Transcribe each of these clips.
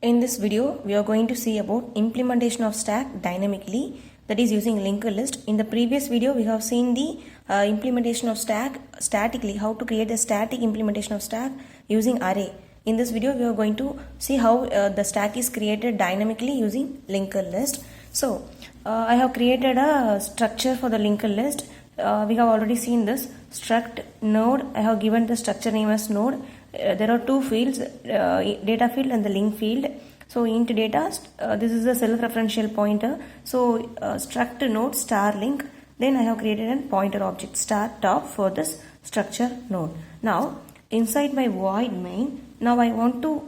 In this video, we are going to see about implementation of stack dynamically, that is using linked list. In the previous video, we have seen the implementation of stack statically, how to create a static implementation of stack using array. In this video, we are going to see how the stack is created dynamically using linked list. So, I have created a structure for the linked list. We have already seen this struct node. I have given the structure name as node. There are two fields, data field and the link field. So int data, this is a self-referential pointer. So struct node star link. Then I have created a pointer object star top for this structure node. Now inside my void main, now I want to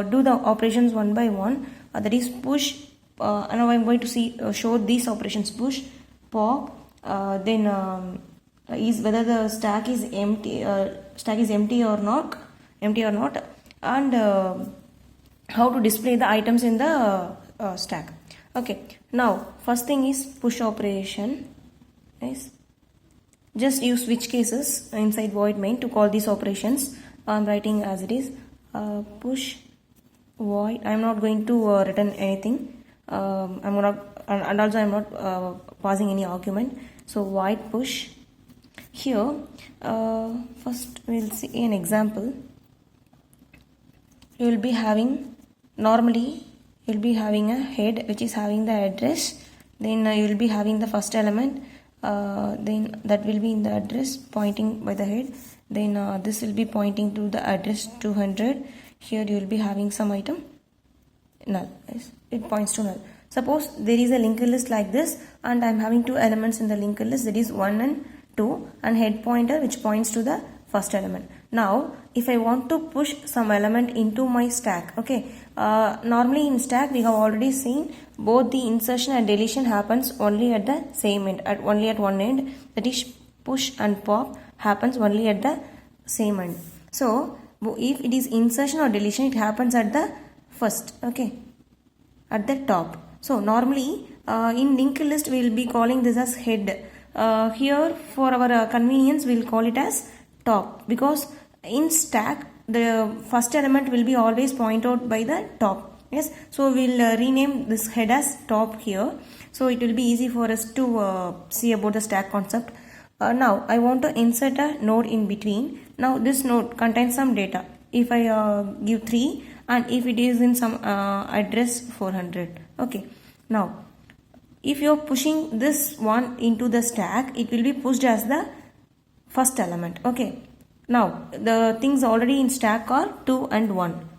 do the operations one by one. That is push. Now I am going to show these operations: push, pop. Then is whether the stack is empty or not, and how to display the items in the stack. Okay, now first thing is push operation. Nice. Just use switch cases inside void main to call these operations. I'm writing as it is, push void. I'm not going to return anything. I'm not, and also I'm not passing any argument. So void push. Here first we'll see an example. You will be having, normally you will be having a head which is having the address. Then you will be having the first element, then that will be in the address pointing by the head. Then this will be pointing to the address 200. Here you will be having some item null. Yes, it points to null. Suppose there is a linked list like this, and I am having two elements in the linked list, that is 1 and 2, and head pointer which points to the first element. Now if I want to push some element into my stack, okay, normally in stack we have already seen both the insertion and deletion happens only at the same end, only at one end, that is push and pop happens only at the same end. So if it is insertion or deletion, it happens at the first, okay, at the top. So normally in linked list we will be calling this as head. Here for our convenience we will call it as top, because in stack the first element will be always point out by the top. Yes, so we will rename this head as top here, so it will be easy for us to see about the stack concept. Now I want to insert a node in between. Now this node contains some data. If I give 3 and if it is in some address 400, okay. Now if you are pushing this one into the stack, it will be pushed as the first element, okay. Now the things already in stack are 2 and 1.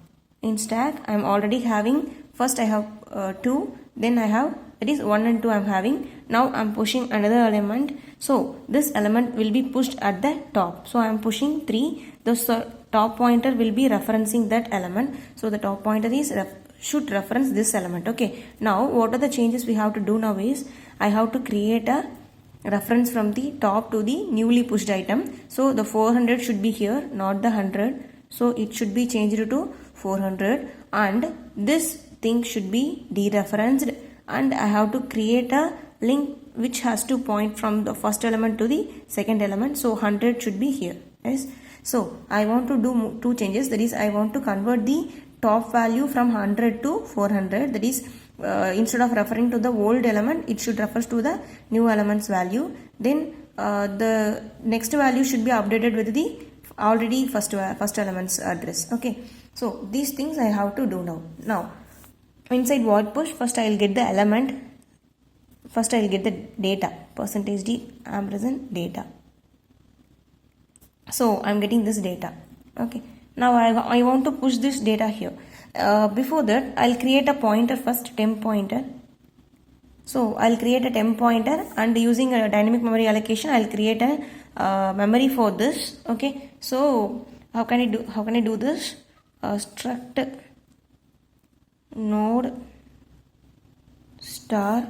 In stack I am already having, first I have 2, then I have, that is 1 and 2 I am having. Now I am pushing another element, so this element will be pushed at the top. So I am pushing 3, the top pointer will be referencing that element, so the top pointer is should reference this element, okay. Now what are the changes we have to do now is, I have to create a reference from the top to the newly pushed item. So the 400 should be here, not the 100, so it should be changed to 400, and this thing should be dereferenced, and I have to create a link which has to point from the first element to the second element, so 100 should be here. Yes, so I want to do two changes, that is I want to convert the top value from 100 to 400, that is instead of referring to the old element, it should refer to the new element's value. Then the next value should be updated with the already first element's address, okay. So these things I have to do now. Now inside void push, first I will get the element, first I will get the data, %d ampersand data. So I am getting this data, okay. Now I want to push this data here. Before that I'll create a pointer first, temp pointer. So I'll create a temp pointer, and using a dynamic memory allocation I'll create a memory for this, okay. So how can I do this? Struct node star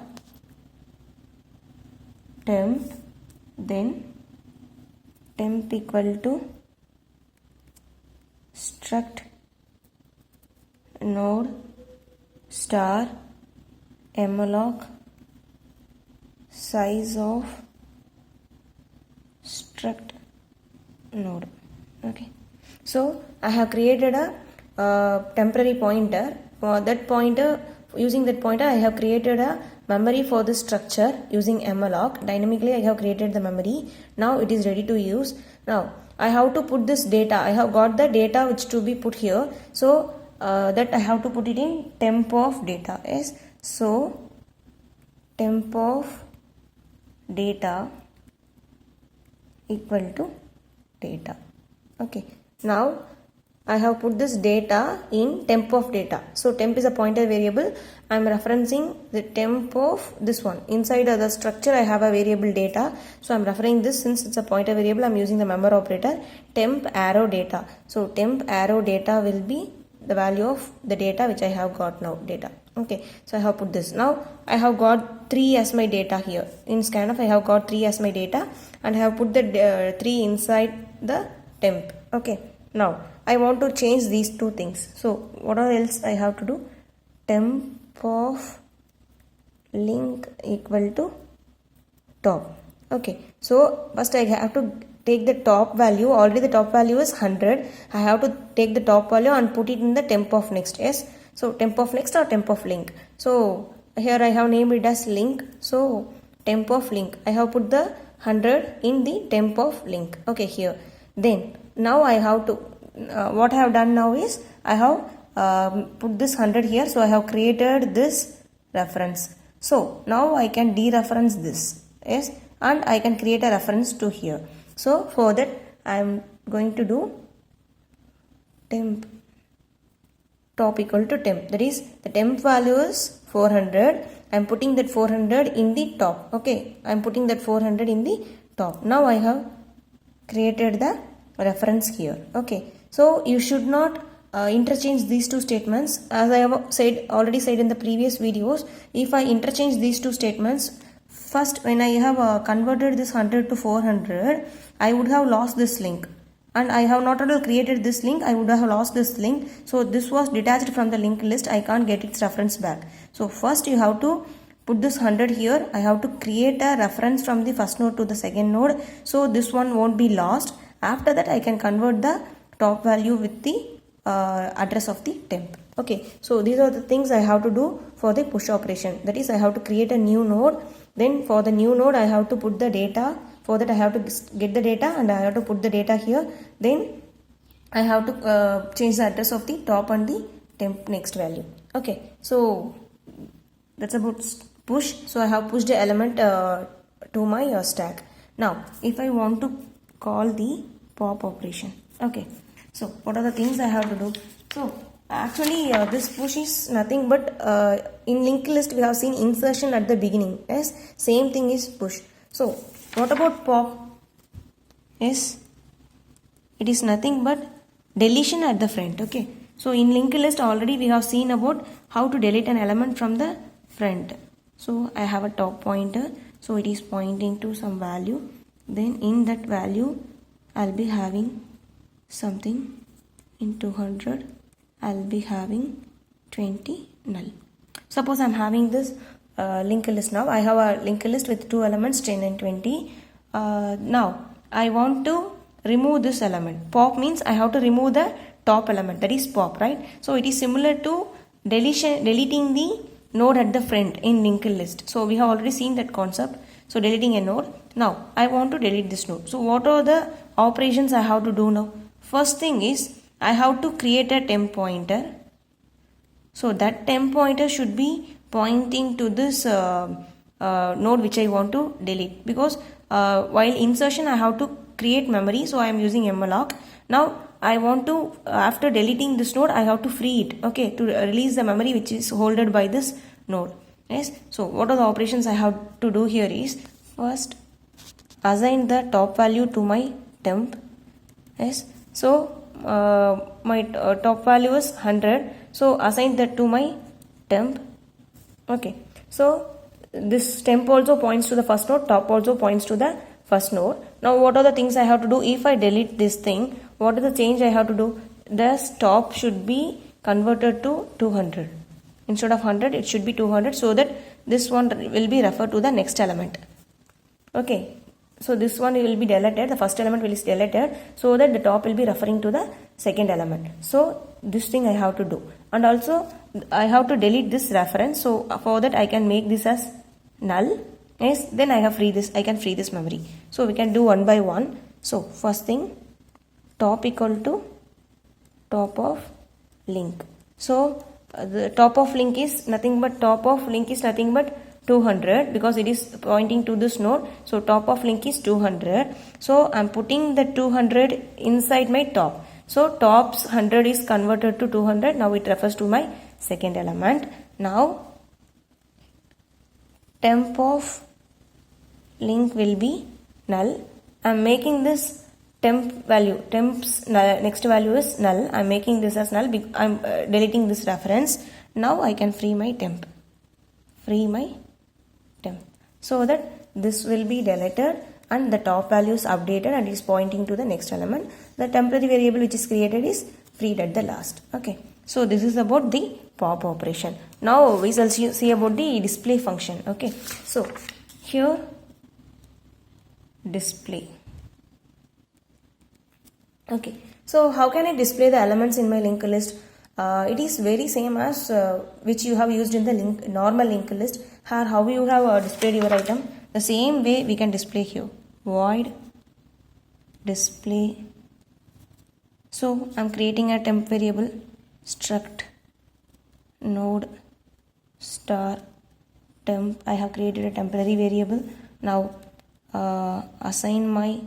temp, then temp equal to struct node star malloc size of struct node, okay. So I have created a temporary pointer that pointer, using that pointer I have created a memory for this structure using malloc. Dynamically I have created the memory. Now it is ready to use. Now I have to put this data. I have got the data which to be put here, so that I have to put it in temp of data. Yes, so temp of data equal to data. Okay, now I have put this data in temp of data. So temp is a pointer variable. I am referencing the temp of this one. Inside the structure I have a variable data, so I am referring this. Since it's a pointer variable, I am using the member operator, temp arrow data. So temp arrow data will be the value of the data which I have got now, data. Okay, so I have put this. Now I have got 3 as my data here. In scanf I have got 3 as my data, and I have put the 3 inside the temp. Okay, now I want to change these two things. So what else I have to do? Temp of link equal to top. Okay, so first I have to take the top value. Already the top value is 100. I have to take the top value and put it in the temp of next. Yes, so temp of next or temp of link. So here I have named it as link. So temp of link, I have put the 100 in the temp of link. Okay, here. Then now I have to what I have done now is I have put this 100 here. So I have created this reference. So now I can dereference this. Yes, and I can create a reference to here. So for that I am going to do temp top equal to temp. That is, the temp value is 400. I am putting that 400 in the top. Okay, I am putting that 400 in the top. Now I have created the reference here. Okay, so you should not interchange these two statements. As I have already said in the previous videos, if I interchange these two statements, first when I have converted this 100 to 400, I would have lost this link, and I have not only created this link, I would have lost this link. So this was detached from the linked list. I can't get its reference back. So first you have to put this 100 here. I have to create a reference from the first node to the second node, so this one won't be lost. After that I can convert the top value with the address of the temp. Okay, so these are the things I have to do for the push operation. That is, I have to create a new node. Then for the new node I have to put the data. For that I have to get the data, and I have to put the data here. Then I have to change the address of the top and the temp next value. Okay, so that's about push. So I have pushed the element to my stack. Now if I want to call the pop operation. Okay, so what are the things I have to do? So actually this push is nothing but in linked list we have seen insertion at the beginning. Yes, same thing is push. So what about pop? Yes, it is nothing but deletion at the front. Okay, so in linked list already we have seen about how to delete an element from the front. So I have a top pointer, so it is pointing to some value. Then in that value I'll be having something. In 200 I'll be having 20 null. Suppose I'm having this linked list. Now I have a linked list with two elements, 10 and 20. Now I want to remove this element. Pop means I have to remove the top element, that is pop, right? So it is similar to deleting the node at the front in linked list. So we have already seen that concept. So deleting a node. Now I want to delete this node. So what are the operations I have to do now? First thing is I have to create a temp pointer. So that temp pointer should be pointing to this node which I want to delete, because while insertion I have to create memory, so I am using malloc. Now I want to, after deleting this node, I have to free it, okay, to release the memory which is holded by this node. Yes, so what are the operations I have to do here is, first assign the top value to my temp. Yes, so my top value is 100, so assign that to my temp. Okay, so this temp also points to the first node, top also points to the first node. Now what are the things I have to do? If I delete this thing, what is the change I have to do? The top should be converted to 200. Instead of 100 it should be 200, so that this one will be referred to the next element. Okay, so this one will be deleted, the first element will be deleted, so that the top will be referring to the second element. So this thing I have to do, and also I have to delete this reference. So for that I can make this as null. Yes, then I can free this memory. So we can do one by one. So first thing, top equal to top of link. So the top of link is nothing but 200, because it is pointing to this node. So top of link is 200. So I'm putting the 200 inside my top. So top's 100 is converted to 200. Now it refers to my second element. Now temp of link will be null. I'm making this temp value, temp's next value is null. I'm making this as null. I'm deleting this reference. Now I can free my temp. So that this will be deleted and the top value is updated and is pointing to the next element. The temporary variable which is created is freed at the last. Okay. So this is about the pop operation. Now we shall see about the display function. Okay. So here display. Okay. So how can I display the elements in my linked list? It is very same as which you have used in the normal linked list. Here how you have displayed your item, the same way we can display here. Void display. So I'm creating a temp variable struct node star temp. I have created a temporary variable. Now assign my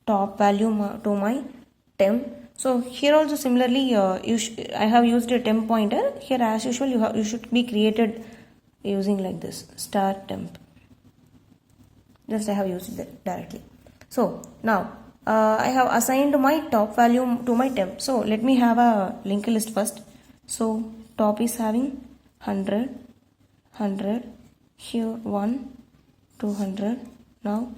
top value to my temp. So here also similarly I have used a temp pointer. Here as usual you should be created using like this star temp. Just I have used it directly. So now I have assigned my top value to my temp. So let me have a linked list first. So top is having 100, here 1, 200. Now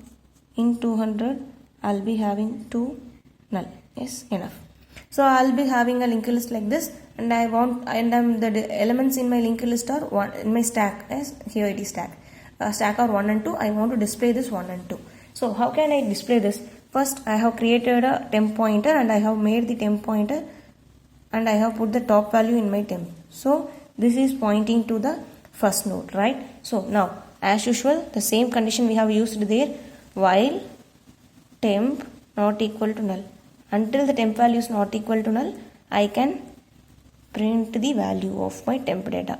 in 200 I'll be having 2 null. Yes, enough. So I'll be having a linked list like this, and the elements in my linked list are one in my stack. Yes, here it is stack. Stack are 1 and 2. I want to display this 1 and 2. So how can I display this? First I have created a temp pointer and I have made the temp pointer and I have put the top value in my temp. So this is pointing to the first node, right? So now as usual the same condition we have used there, while temp not equal to null. Until the temp value is not equal to null, I can print the value of my temp data.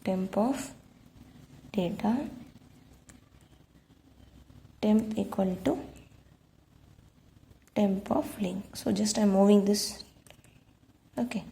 Temp of data temp equal to temp of link. So just I am moving this. Okay.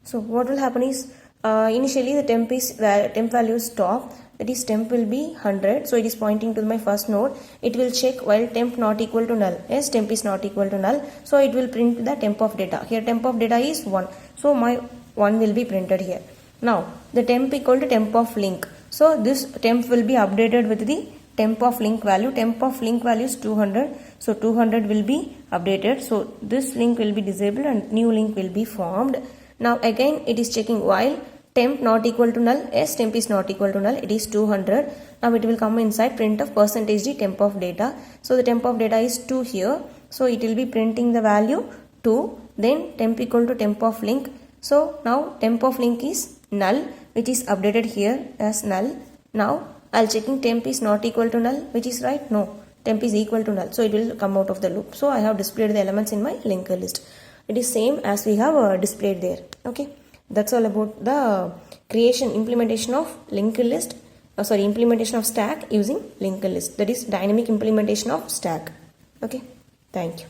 So what will happen is initially the temp value is top. That is temp will be 100. So it is pointing to my first node. It will check while temp not equal to null. Yes, temp is not equal to null. So it will print the temp of data. Here temp of data is 1. So my 1 will be printed here. Now the temp equal to temp of link. So this temp will be updated with the temp of link value. Temp of link value is 200. So 200 will be updated. So this link will be disabled and new link will be formed. Now again it is checking while temp not equal to null. Yes, temp is not equal to null. It is 200. Now it will come inside print of %d temp of data. So the temp of data is 2 here. So it will be printing the value 2. Then temp equal to temp of link. So now temp of link is null, which is updated here as null. Now I'll checking temp is not equal to null, which is right. No, temp is equal to null. So it will come out of the loop. So I have displayed the elements in my linked list. It is same as we have displayed there. Okay. That's all about the implementation of linked list. Implementation of stack using linked list. That is dynamic implementation of stack. Okay. Thank you.